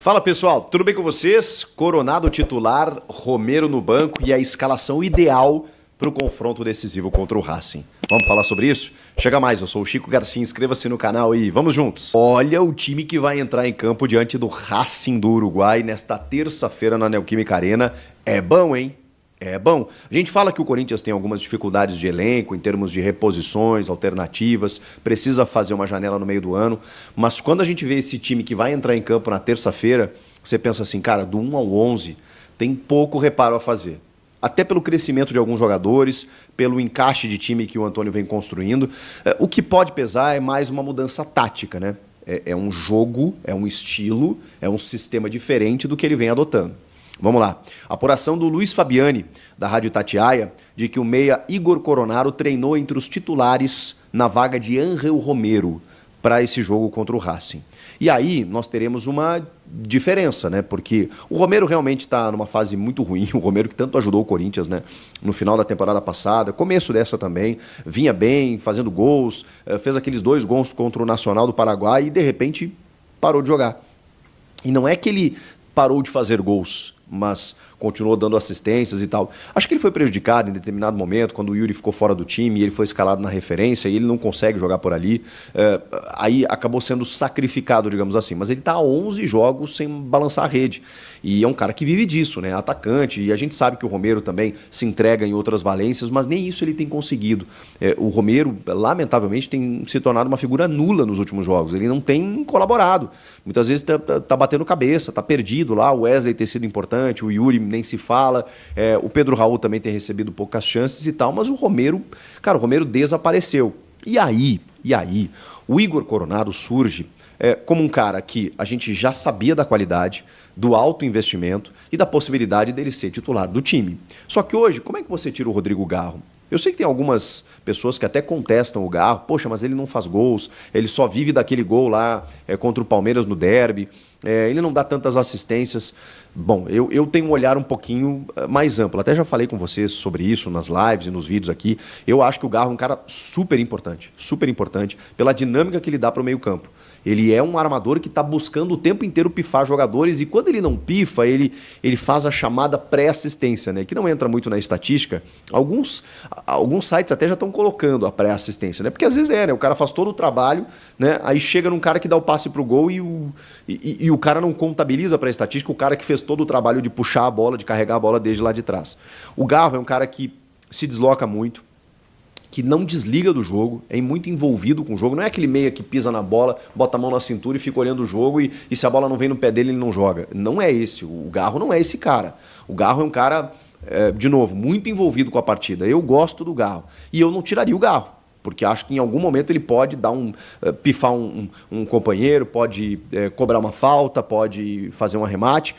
Fala pessoal, tudo bem com vocês? Coronado titular, Romero no banco e a escalação ideal para o confronto decisivo contra o Racing. Vamos falar sobre isso? Chega mais, eu sou o Chico Garcia, inscreva-se no canal e vamos juntos. Olha o time que vai entrar em campo diante do Racing do Uruguai nesta terça-feira na Neoquímica Arena. É bom, hein? É bom. A gente fala que o Corinthians tem algumas dificuldades de elenco, em termos de reposições, alternativas, precisa fazer uma janela no meio do ano, mas quando a gente vê esse time que vai entrar em campo na terça-feira, você pensa assim, cara, do 1 ao 11 tem pouco reparo a fazer. Até pelo crescimento de alguns jogadores, pelo encaixe de time que o Antônio vem construindo. O que pode pesar é mais uma mudança tática, né? É um jogo, é um estilo, é um sistema diferente do que ele vem adotando. Vamos lá. Apuração do Luiz Fabiani, da Rádio Itatiaia, de que o meia Igor Coronado treinou entre os titulares na vaga de Ángel Romero para esse jogo contra o Racing. E aí nós teremos uma diferença, né? Porque o Romero realmente está numa fase muito ruim, o Romero que tanto ajudou o Corinthians, né? No final da temporada passada, começo dessa também, vinha bem, fazendo gols, fez aqueles 2 gols contra o Nacional do Paraguai e de repente parou de jogar. E não é que ele parou de fazer gols, mas continuou dando assistências e tal. Acho que ele foi prejudicado em determinado momento, quando o Yuri ficou fora do time e ele foi escalado na referência e ele não consegue jogar por ali. Aí acabou sendo sacrificado, digamos assim. Mas ele está há 11 jogos sem balançar a rede. E é um cara que vive disso, né? Atacante. E a gente sabe que o Romero também se entrega em outras valências, mas nem isso ele tem conseguido. O Romero, lamentavelmente, tem se tornado uma figura nula nos últimos jogos. Ele não tem colaborado. Muitas vezes tá batendo cabeça, tá perdido lá. O Wesley ter sido importante, o Yuri nem se fala, o Pedro Raul também tem recebido poucas chances e tal, mas o Romero, cara, o Romero desapareceu. E aí, o Igor Coronado surge como um cara que a gente já sabia da qualidade, do alto investimento e da possibilidade dele ser titular do time. Só que hoje, como é que você tira o Rodrigo Garro? Eu sei que tem algumas pessoas que até contestam o Garro, poxa, mas ele não faz gols, ele só vive daquele gol lá contra o Palmeiras no derby, ele não dá tantas assistências. Bom, eu tenho um olhar um pouquinho mais amplo, até já falei com vocês sobre isso nas lives e nos vídeos aqui. Eu acho que o Garro é um cara super importante pela dinâmica que ele dá para o meio campo. Ele é um armador que está buscando o tempo inteiro pifar jogadores e quando ele não pifa, ele faz a chamada pré-assistência, né? Que não entra muito na estatística. Alguns sites até já estão colocando a pré-assistência, né? Porque às vezes né? O cara faz todo o trabalho, né? Aí chega num cara que dá o passe pro gol e o cara não contabiliza para a estatística o cara que fez todo o trabalho de puxar a bola, de carregar a bola desde lá de trás. O Garro é um cara que se desloca muito, que não desliga do jogo, é muito envolvido com o jogo. Não é aquele meia que pisa na bola, bota a mão na cintura e fica olhando o jogo e se a bola não vem no pé dele, ele não joga. Não é esse. O Garro não é esse cara. O Garro é um cara, de novo, muito envolvido com a partida. Eu gosto do Garro. E eu não tiraria o Garro, porque acho que em algum momento ele pode dar pifar um companheiro, pode cobrar uma falta, pode fazer um arremate.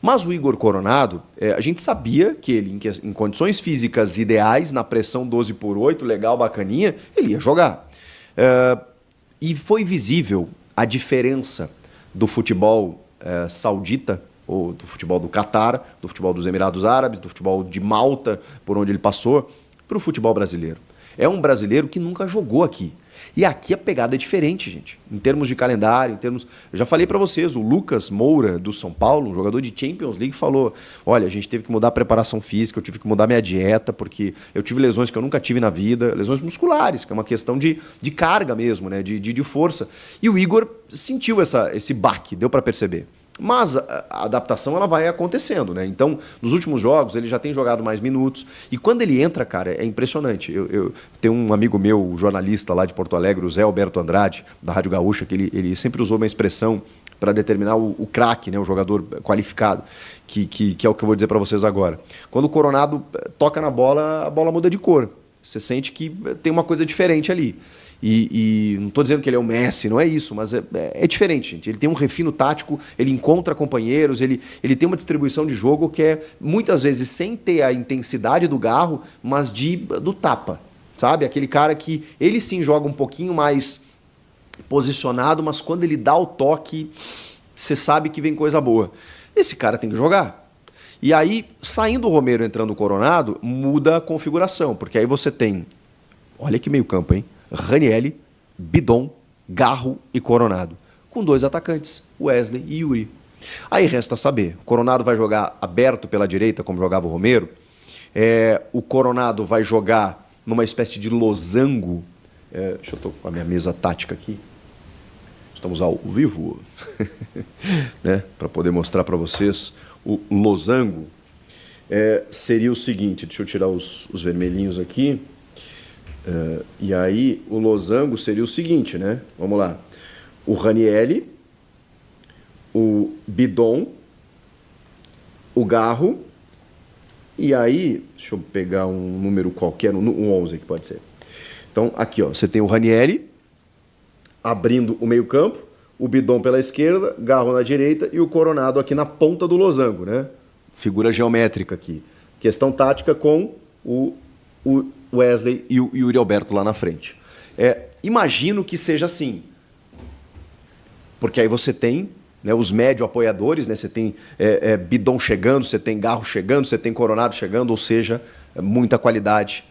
Mas o Igor Coronado, a gente sabia que ele, em condições físicas ideais, na pressão 12/8, legal, bacaninha, ele ia jogar. E foi visível a diferença do futebol saudita, ou do futebol do Catar, do futebol dos Emirados Árabes, do futebol de Malta, por onde ele passou, para o futebol brasileiro. É um brasileiro que nunca jogou aqui. E aqui a pegada é diferente, gente. Em termos de calendário, em termos... Eu já falei para vocês, o Lucas Moura, do São Paulo, um jogador de Champions League, falou, olha, a gente teve que mudar a preparação física, eu tive que mudar minha dieta, porque eu tive lesões que eu nunca tive na vida, lesões musculares, que é uma questão de carga mesmo, né? de força. E o Igor sentiu esse baque, deu para perceber. Mas a adaptação ela vai acontecendo, né? Então, nos últimos jogos, ele já tem jogado mais minutos. E quando ele entra, cara, é impressionante. Eu tenho um amigo meu, jornalista lá de Porto Alegre, o Zé Alberto Andrade, da Rádio Gaúcha, que ele sempre usou uma expressão para determinar o craque, né? O jogador qualificado, que é o que eu vou dizer para vocês agora. Quando o Coronado toca na bola, a bola muda de cor. Você sente que tem uma coisa diferente ali. E não estou dizendo que ele é o Messi, não é isso, mas é diferente, gente. Ele tem um refino tático, ele encontra companheiros, ele tem uma distribuição de jogo que é, muitas vezes, sem ter a intensidade do Garro, mas do tapa, sabe? Aquele cara que ele sim joga um pouquinho mais posicionado, mas quando ele dá o toque, você sabe que vem coisa boa. Esse cara tem que jogar. E aí, saindo o Romero, entrando o Coronado, muda a configuração, porque aí você tem, olha que meio campo, hein? Ranieri, Bidon, Garro e Coronado, com 2 atacantes, Wesley e Yuri. Aí resta saber, o Coronado vai jogar aberto pela direita, como jogava o Romero, o Coronado vai jogar numa espécie de losango, deixa eu tô com a minha mesa tática aqui, estamos ao vivo, né, para poder mostrar para vocês o losango. Seria o seguinte, deixa eu tirar os vermelhinhos aqui, e aí o losango seria o seguinte, né? Vamos lá, o Ranieri, o Bidon, o Garro, e aí, deixa eu pegar um número qualquer, um 11 que pode ser. Então aqui, ó, você tem o Ranieri abrindo o meio campo, o Bidon pela esquerda, Garro na direita e o Coronado aqui na ponta do losango, né? Figura geométrica aqui. Questão tática com o Wesley e o Yuri Alberto lá na frente. Imagino que seja assim. Porque aí você tem, né, os médio apoiadores, né? Você tem Bidon chegando, você tem Garro chegando, você tem Coronado chegando, ou seja, muita qualidade,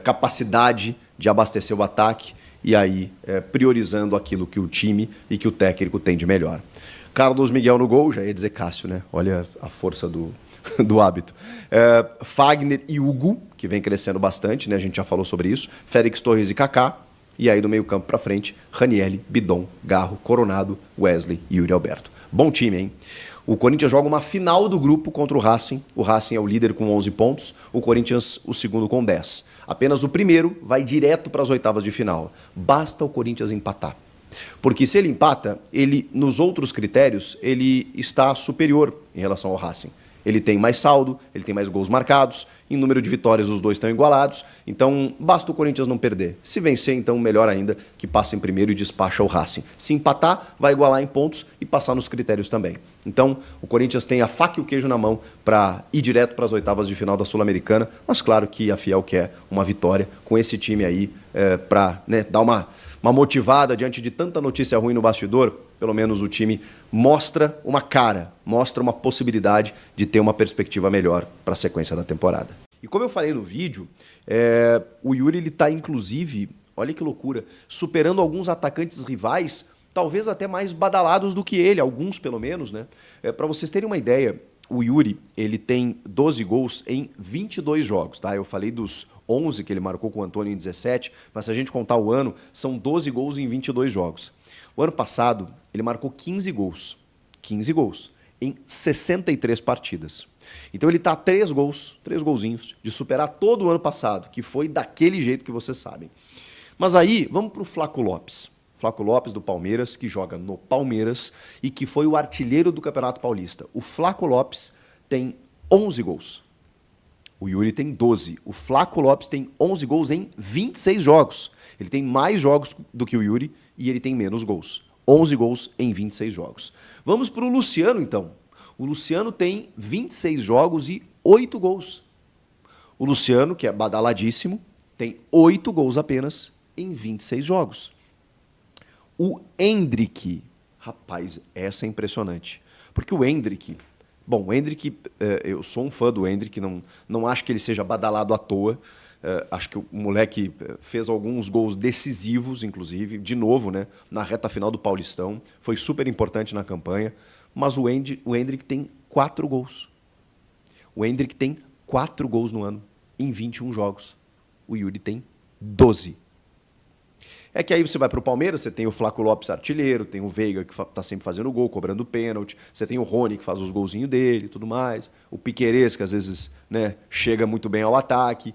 capacidade de abastecer o ataque e aí priorizando aquilo que o time e que o técnico tem de melhor. Carlos Miguel no gol, já ia dizer Cássio, né? Olha a força do hábito. Fagner e Hugo, que vem crescendo bastante, né? A gente já falou sobre isso. Félix Torres e Kaká. E aí do meio campo para frente, Ranieri, Bidon, Garro, Coronado, Wesley e Yuri Alberto. Bom time, hein? O Corinthians joga uma final do grupo contra o Racing. O Racing é o líder com 11 pontos, o Corinthians o segundo com 10. Apenas o primeiro vai direto para as oitavas de final. Basta o Corinthians empatar. Porque se ele empata, ele, nos outros critérios, ele está superior em relação ao Racing. Ele tem mais saldo, ele tem mais gols marcados, em número de vitórias os dois estão igualados, então basta o Corinthians não perder. Se vencer, então melhor ainda, que passa em primeiro e despacha o Racing. Se empatar, vai igualar em pontos e passar nos critérios também. Então o Corinthians tem a faca e o queijo na mão para ir direto para as oitavas de final da Sul-Americana, mas claro que a Fiel quer uma vitória com esse time aí para, né, dar uma motivada diante de tanta notícia ruim no bastidor. Pelo menos o time mostra uma cara, mostra uma possibilidade de ter uma perspectiva melhor para a sequência da temporada. E como eu falei no vídeo, o Yuri está inclusive, olha que loucura, superando alguns atacantes rivais, talvez até mais badalados do que ele, alguns pelo menos, né? Para vocês terem uma ideia, o Yuri ele tem 12 gols em 22 jogos, tá? Eu falei dos 11 que ele marcou com o Antônio em 17, mas se a gente contar o ano, são 12 gols em 22 jogos. O ano passado, ele marcou 15 gols em 63 partidas. Então ele está a 3 golzinhos de superar todo o ano passado, que foi daquele jeito que vocês sabem. Mas aí, vamos para o Flaco Lopes. Flaco Lopes do Palmeiras, que joga no Palmeiras e que foi o artilheiro do Campeonato Paulista. O Flaco Lopes tem 11 gols. O Yuri tem 12. O Flaco Lopes tem 11 gols em 26 jogos. Ele tem mais jogos do que o Yuri e ele tem menos gols. 11 gols em 26 jogos. Vamos para o Luciano, então. O Luciano tem 26 jogos e 8 gols. O Luciano, que é badaladíssimo, tem 8 gols apenas em 26 jogos. O Endrick, rapaz, essa é impressionante. Porque o Endrick... Bom, o Endrick, eu sou um fã do Endrick, não acho que ele seja badalado à toa. Acho que o moleque fez alguns gols decisivos, inclusive, de novo, né, na reta final do Paulistão. Foi super importante na campanha. Mas o Endrick tem 4 gols. O Endrick tem 4 gols no ano, em 21 jogos. O Yuri tem 12. É que aí você vai para o Palmeiras, você tem o Flaco Lopes artilheiro, tem o Veiga que está sempre fazendo gol, cobrando pênalti, você tem o Rony que faz os golzinhos dele e tudo mais, o Piquerez que às vezes, né, chega muito bem ao ataque.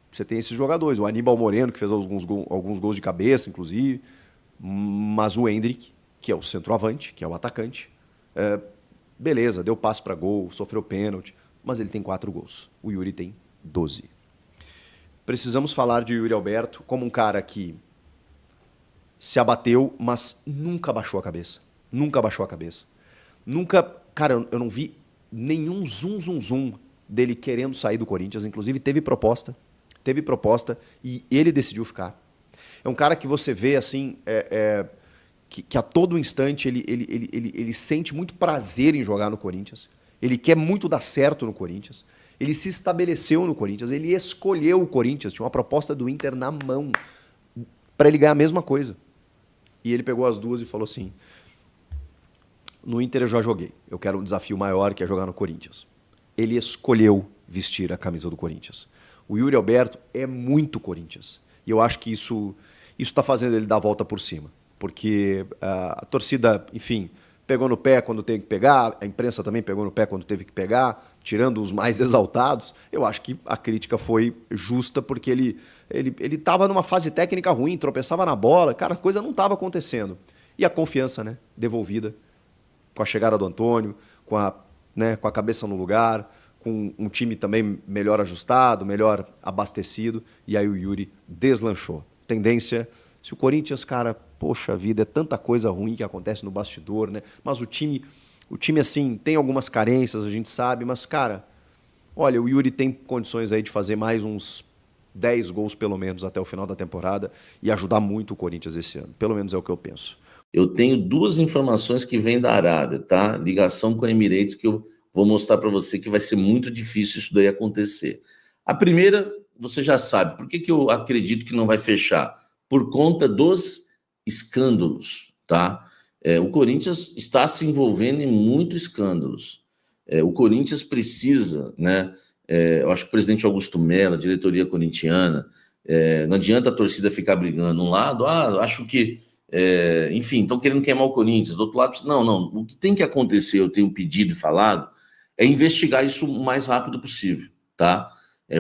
Você tem esses jogadores, o Aníbal Moreno que fez alguns gols de cabeça, inclusive, mas o Endrick, que é o centroavante, que é o atacante, beleza, deu passe para gol, sofreu pênalti, mas ele tem 4 gols. O Yuri tem 12. Precisamos falar de Yuri Alberto como um cara que se abateu, mas nunca baixou a cabeça. Nunca baixou a cabeça. Nunca, cara, eu não vi nenhum zum dele querendo sair do Corinthians. Inclusive teve proposta e ele decidiu ficar. É um cara que você vê assim, que a todo instante ele sente muito prazer em jogar no Corinthians. Ele quer muito dar certo no Corinthians. Ele se estabeleceu no Corinthians, ele escolheu o Corinthians, tinha uma proposta do Inter na mão para ele ganhar a mesma coisa. E ele pegou as duas e falou assim, No Inter eu já joguei. Eu quero um desafio maior, que é jogar no Corinthians. Ele escolheu vestir a camisa do Corinthians. O Yuri Alberto é muito Corinthians. E eu acho que isso está fazendo ele dar a volta por cima. Porque a torcida, enfim, pegou no pé quando teve que pegar, a imprensa também pegou no pé quando teve que pegar, tirando os mais exaltados. Eu acho que a crítica foi justa, porque ele estava numa fase técnica ruim, tropeçava na bola, cara, a coisa não estava acontecendo. E a confiança, né, devolvida, com a chegada do Antônio, com a cabeça no lugar, com um time também melhor ajustado, melhor abastecido, e aí o Yuri deslanchou. Tendência, se o Corinthians, cara, poxa vida, é tanta coisa ruim que acontece no bastidor, né? Mas o time assim, tem algumas carências, a gente sabe, mas, cara, olha, o Yuri tem condições aí de fazer mais uns 10 gols, pelo menos, até o final da temporada e ajudar muito o Corinthians esse ano. Pelo menos é o que eu penso. Eu tenho duas informações que vêm da Arábia, tá? Ligação com a Emirates, que eu vou mostrar para você que vai ser muito difícil isso daí acontecer. A primeira, você já sabe. Por que eu acredito que não vai fechar? Por conta dos escândalos, tá? O Corinthians está se envolvendo em muitos escândalos. O Corinthians precisa, né? Eu acho que o presidente Augusto Mello, a diretoria corintiana, não adianta a torcida ficar brigando. Um lado, acho que enfim, estão querendo queimar o Corinthians. Do outro lado, não. O que tem que acontecer, eu tenho pedido e falado, é investigar isso o mais rápido possível, tá?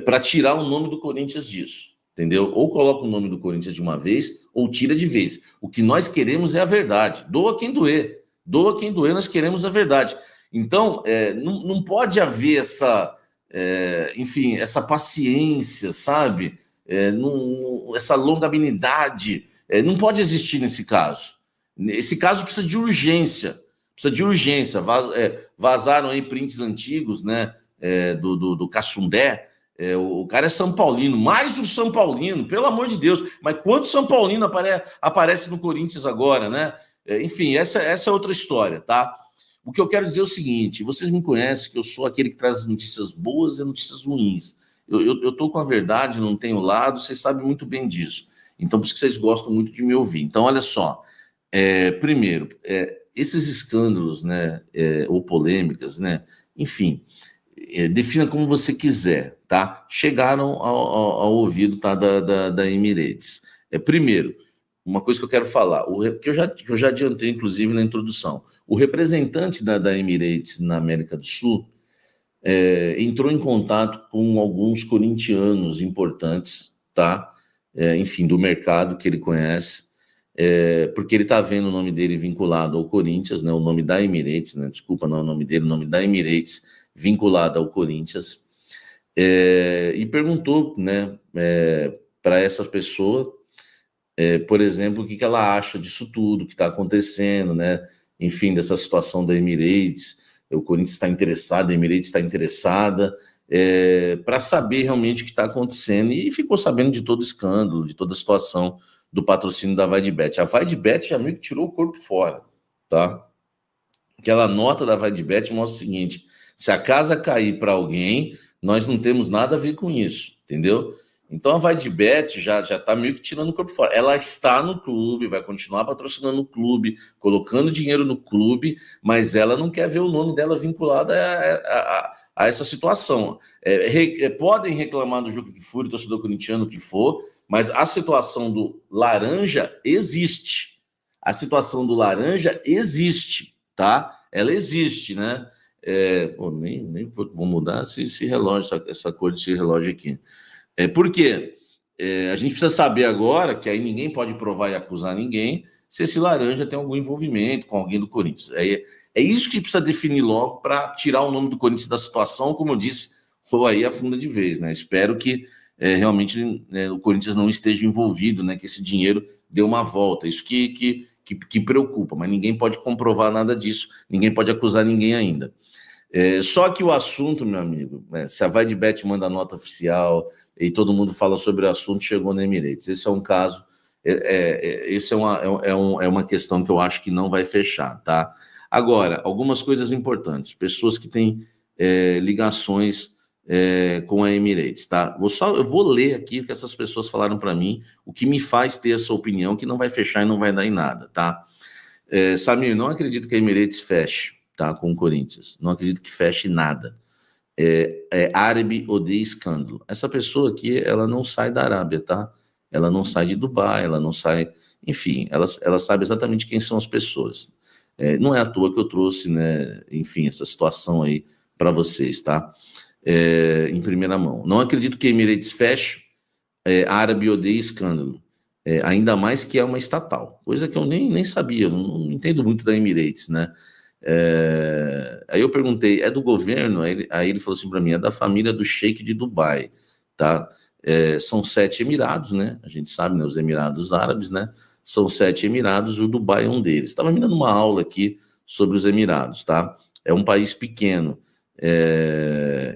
Para tirar o nome do Corinthians disso, entendeu? Ou coloca o nome do Corinthians de uma vez, ou tira de vez. O que nós queremos é a verdade. Doa quem doer. Doa quem doer, nós queremos a verdade. Então, não pode haver enfim, essa paciência, sabe? Essa longanimidade. Não pode existir nesse caso. Esse caso precisa de urgência. Vazaram aí prints antigos, né? Do Cassundé. O cara é São Paulino, mais um São Paulino, pelo amor de Deus. Mas quantos São Paulino aparece no Corinthians agora, né? Enfim, essa é outra história, tá? O que eu quero dizer é o seguinte: vocês me conhecem, que eu sou aquele que traz notícias boas e notícias ruins. Eu tô com a verdade, não tenho lado, vocês sabem muito bem disso. Então, por isso que vocês gostam muito de me ouvir. Então, olha só. Primeiro, esses escândalos, né, ou polêmicas, né, enfim, defina como você quiser, tá? Chegaram ao ouvido, tá, da Emirates. Primeiro, uma coisa que eu quero falar, que eu já adiantei, inclusive, na introdução. O representante da Emirates na América do Sul entrou em contato com alguns corintianos importantes, tá? Enfim, do mercado que ele conhece, porque ele está vendo o nome dele vinculado ao Corinthians, né, o nome da Emirates, né, desculpa, não é o nome dele, o nome da Emirates vinculado ao Corinthians, e perguntou, né, para essa pessoa, por exemplo, o que ela acha disso tudo que está acontecendo, né, enfim, dessa situação da Emirates. O Corinthians está interessado, a Emirates está interessada, para saber realmente o que está acontecendo, e ficou sabendo de todo o escândalo, de toda a situação do patrocínio da VaiDeBet. A VaiDeBet já meio que tirou o corpo fora, tá? Aquela nota da VaiDeBet mostra o seguinte: se a casa cair para alguém, nós não temos nada a ver com isso, entendeu? Então a VaiDeBet já está meio que tirando o corpo fora. Ela está no clube, vai continuar patrocinando o clube, colocando dinheiro no clube, mas ela não quer ver o nome dela vinculado a essa situação. Podem reclamar do Juca Kfouri, do torcedor corintiano, o que for, mas a situação do Laranja existe. A situação do Laranja existe, tá? Ela existe, né? Nem vou mudar esse relógio, essa cor desse relógio aqui. Por quê? A gente precisa saber agora, que aí ninguém pode provar e acusar ninguém, se esse Laranja tem algum envolvimento com alguém do Corinthians. É isso que precisa definir logo para tirar o nome do Corinthians da situação, como eu disse, ou aí afunda de vez, né? Espero que realmente o Corinthians não esteja envolvido, né? Que esse dinheiro dê uma volta. Isso que preocupa, mas ninguém pode comprovar nada disso, ninguém pode acusar ninguém ainda. Só que o assunto, meu amigo, se a VaiDeBet manda nota oficial e todo mundo fala sobre o assunto, chegou na Emirates. Esse é um caso, esse é uma questão que eu acho que não vai fechar, tá? Agora, algumas coisas importantes, pessoas que têm ligações com a Emirates, tá? Eu vou ler aqui o que essas pessoas falaram para mim, o que me faz ter essa opinião que não vai fechar e não vai dar em nada, tá? Samir, não acredito que a Emirates feche, tá, com o Corinthians. Não acredito que feche nada. Árabe odeia escândalo. Essa pessoa aqui, ela não sai da Arábia, tá? Ela não sai de Dubai, ela não sai... Enfim, ela sabe exatamente quem são as pessoas. Não é à toa que eu trouxe, né, enfim, essa situação aí para vocês, tá? Em primeira mão. Não acredito que a Emirates feche. Árabe odeia escândalo. Ainda mais que é uma estatal, coisa que eu nem sabia, não entendo muito da Emirates, né? Aí eu perguntei, é do governo? Aí ele falou assim para mim, é da família do Sheik de Dubai, tá? São 7 Emirados, né? A gente sabe, né? Os Emirados Árabes, né? São 7 Emirados e o Dubai é um deles. Estava me dando uma aula aqui sobre os Emirados, tá? É um país pequeno.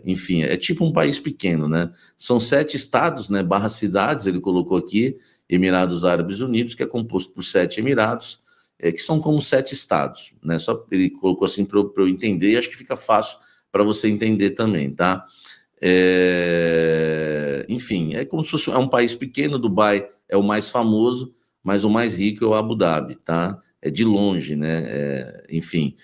Enfim, é tipo um país pequeno, né? São 7 estados, né? / cidades, ele colocou aqui, Emirados Árabes Unidos, que é composto por 7 Emirados, que são como 7 estados, né? Só ele colocou assim para eu entender, e acho que fica fácil para você entender também, tá? Enfim, é como se fosse um país pequeno. Dubai é o mais famoso, mas o mais rico é o Abu Dhabi, tá? É de longe, né? Enfim,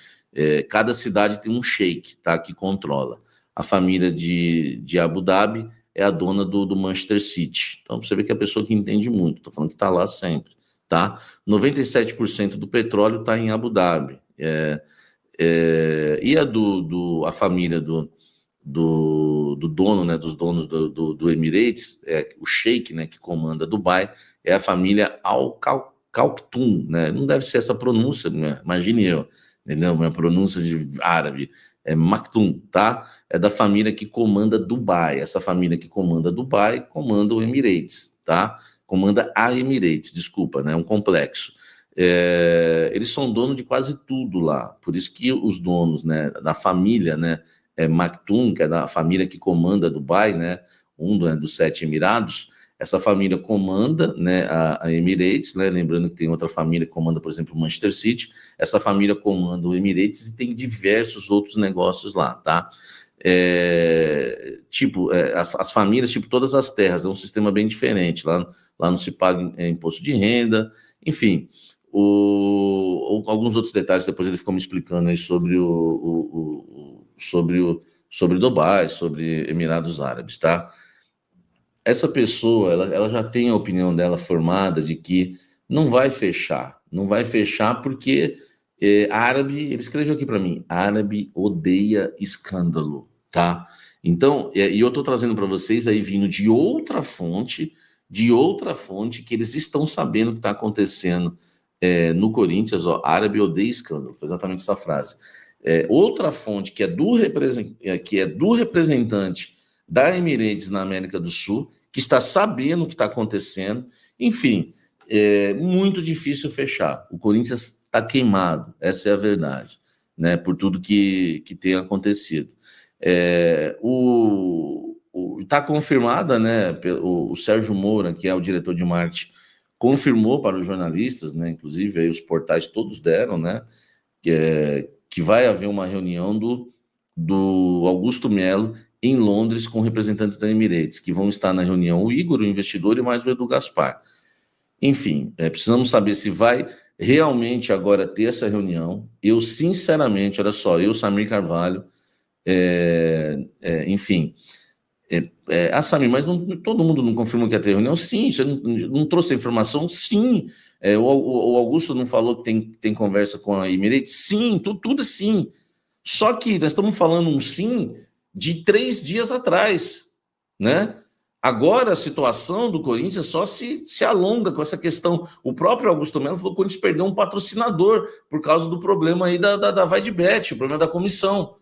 cada cidade tem um sheik, tá? Que controla. A família de Abu Dhabi é a dona do Manchester City. Então, você vê que é a pessoa que entende muito. Estou falando que está lá sempre, tá? 97% do petróleo está em Abu Dhabi. E a família do dono, né, dos donos do Emirates, o Sheik, né, que comanda Dubai, é a família Al Kaltoum, né? Não deve ser essa pronúncia, né? Imagine eu, entendeu? Minha pronúncia de árabe é Maktoum, tá? É da família que comanda Dubai. Essa família que comanda Dubai comanda o Emirates, tá? Comanda a Emirates, desculpa, né? É um complexo. Eles são donos de quase tudo lá. Por isso que os donos, né, da família, né, Maktoum, que é da família que comanda Dubai, né, dos 7 Emirados, essa família comanda, né, a Emirates, né, lembrando que tem outra família que comanda, por exemplo, o Manchester City. Essa família comanda o Emirates e tem diversos outros negócios lá, tá? As famílias, tipo todas as terras, é um sistema bem diferente. Lá não se paga imposto de renda, enfim. Alguns outros detalhes, depois ele ficou me explicando aí sobre Dubai, sobre Emirados Árabes, tá? Essa pessoa, ela já tem a opinião dela formada de que não vai fechar porque árabe, ele escreveu aqui para mim, árabe odeia escândalo, tá? Então, e eu tô trazendo para vocês aí vindo de outra fonte, que eles estão sabendo o que está acontecendo no Corinthians, ó, árabe odeia escândalo, foi exatamente essa frase. Outra fonte que é do representante da Emirates na América do Sul, que está sabendo o que está acontecendo. Enfim, é muito difícil fechar. O Corinthians está queimado, essa é a verdade, né? Por tudo que tem acontecido. Está confirmada, né? O Sérgio Moura, que é o diretor de marketing, confirmou para os jornalistas, né? Inclusive aí os portais todos deram, né? Que vai haver uma reunião do Augusto Melo em Londres com representantes da Emirates, que vão estar na reunião o Igor, o investidor, e mais o Edu Gaspar. Enfim, precisamos saber se vai realmente agora ter essa reunião. Eu, sinceramente, olha só, Samir Carvalho, enfim... Samir, mas todo mundo não confirmou que ia ter reunião? Sim, você não trouxe a informação? Sim. O Augusto não falou que tem conversa com a Emirates? Sim, tudo sim. Só que nós estamos falando um sim de 3 dias atrás, né? Agora a situação do Corinthians só se alonga com essa questão. O próprio Augusto Melo falou que o Corinthians perdeu um patrocinador por causa do problema aí da VaideBet, o problema da comissão.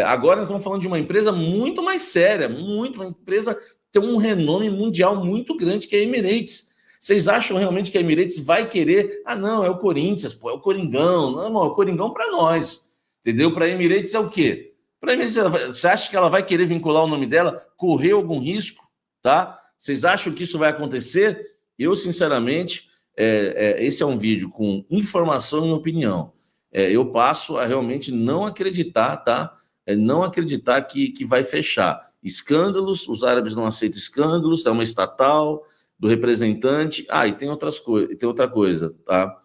Agora nós estamos falando de uma empresa muito mais séria, uma empresa que tem um renome mundial muito grande, que é a Emirates. Vocês acham realmente que a Emirates vai querer? Não, é o Corinthians, pô, é o Coringão. Não, é o Coringão para nós, entendeu? Para a Emirates é o quê? Para a Emirates, você acha que ela vai querer vincular o nome dela, correr algum risco, tá? Vocês acham que isso vai acontecer? Eu, sinceramente, esse é um vídeo com informação e opinião. Eu passo a realmente não acreditar, tá? Não acreditar que vai fechar. Escândalos, os árabes não aceitam escândalos, é uma estatal do representante. E tem outra coisa, tá?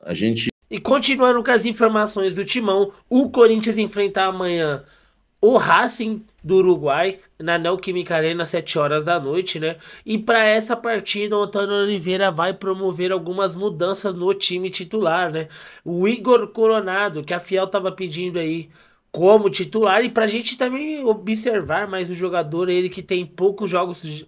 A gente... E continuando com as informações do Timão, o Corinthians enfrenta amanhã o Racing do Uruguai na Neoquímica Arena às 7 horas da noite, né? E para essa partida, o Antônio Oliveira vai promover algumas mudanças no time titular, né? O Igor Coronado, que a Fiel tava pedindo aí como titular, e pra gente também observar mais o jogador, ele que tem poucos jogos,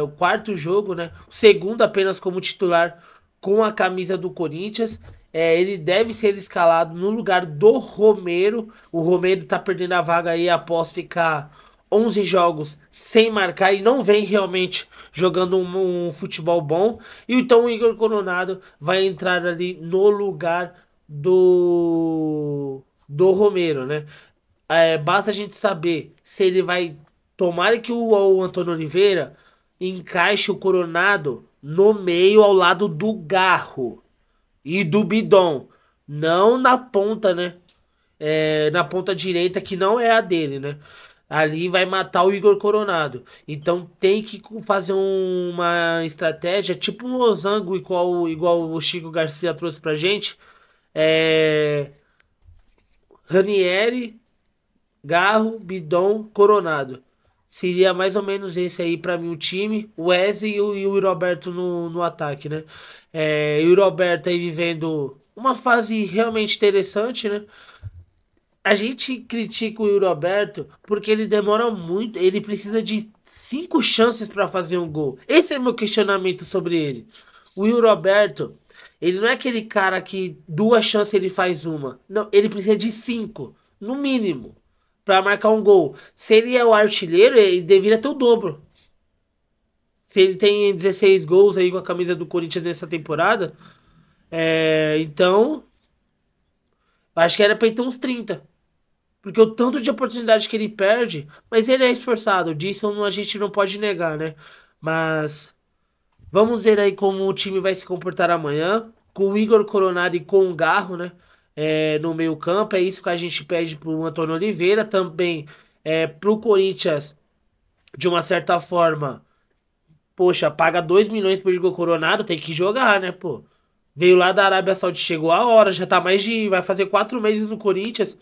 o quarto jogo, né? O segundo apenas como titular com a camisa do Corinthians. Ele deve ser escalado no lugar do Romero. O Romero tá perdendo a vaga aí após ficar 11 jogos sem marcar e não vem realmente jogando um futebol bom. E então o Igor Coronado vai entrar ali no lugar do Romero, né? Basta a gente saber se ele vai... Tomara que o Antônio Oliveira encaixe o Coronado no meio ao lado do Garro e do Bidon, não na ponta, né? Na ponta direita, que não é a dele, né? Ali vai matar o Igor Coronado. Então tem que fazer uma estratégia, tipo um losango, igual o Chico Garcia trouxe pra gente. Ranieri, Garro, Bidon, Coronado. Seria mais ou menos esse aí pra mim o time. O Wesley e o Roberto no ataque, né? E o Roberto aí vivendo uma fase realmente interessante, né? A gente critica o Roberto porque ele demora muito. Ele precisa de 5 chances pra fazer um gol. Esse é meu questionamento sobre ele. O Will Roberto, ele não é aquele cara que 2 chances ele faz uma. Não, ele precisa de 5, no mínimo, pra marcar um gol. Se ele é o artilheiro, ele deveria ter o dobro. Se ele tem 16 gols aí com a camisa do Corinthians nessa temporada, então acho que era pra ele ter uns 30. Porque o tanto de oportunidade que ele perde, mas ele é esforçado, disso a gente não pode negar, né? Mas vamos ver aí como o time vai se comportar amanhã, com o Igor Coronado e com o Garro, né? No meio campo, é isso que a gente pede pro Antônio Oliveira, também pro Corinthians, de uma certa forma, poxa, paga 2 milhões pro Igor Coronado, tem que jogar, né, pô? Veio lá da Arábia Saudita, chegou a hora, já tá vai fazer 4 meses no Corinthians.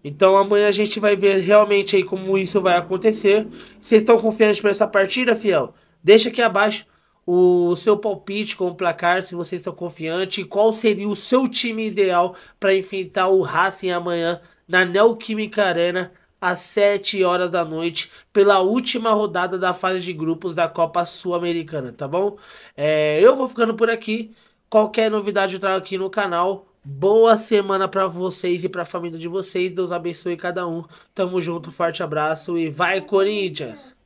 Então amanhã a gente vai ver realmente aí como isso vai acontecer. Vocês estão confiantes para essa partida, fiel? Deixa aqui abaixo o seu palpite com o placar, se vocês estão confiantes. E qual seria o seu time ideal para enfrentar o Racing amanhã na Neoquímica Arena às 7 horas da noite, pela última rodada da fase de grupos da Copa Sul-Americana, tá bom? Eu vou ficando por aqui. Qualquer novidade eu trago aqui no canal. Boa semana pra vocês e pra família de vocês. Deus abençoe cada um. Tamo junto, forte abraço e vai, Corinthians!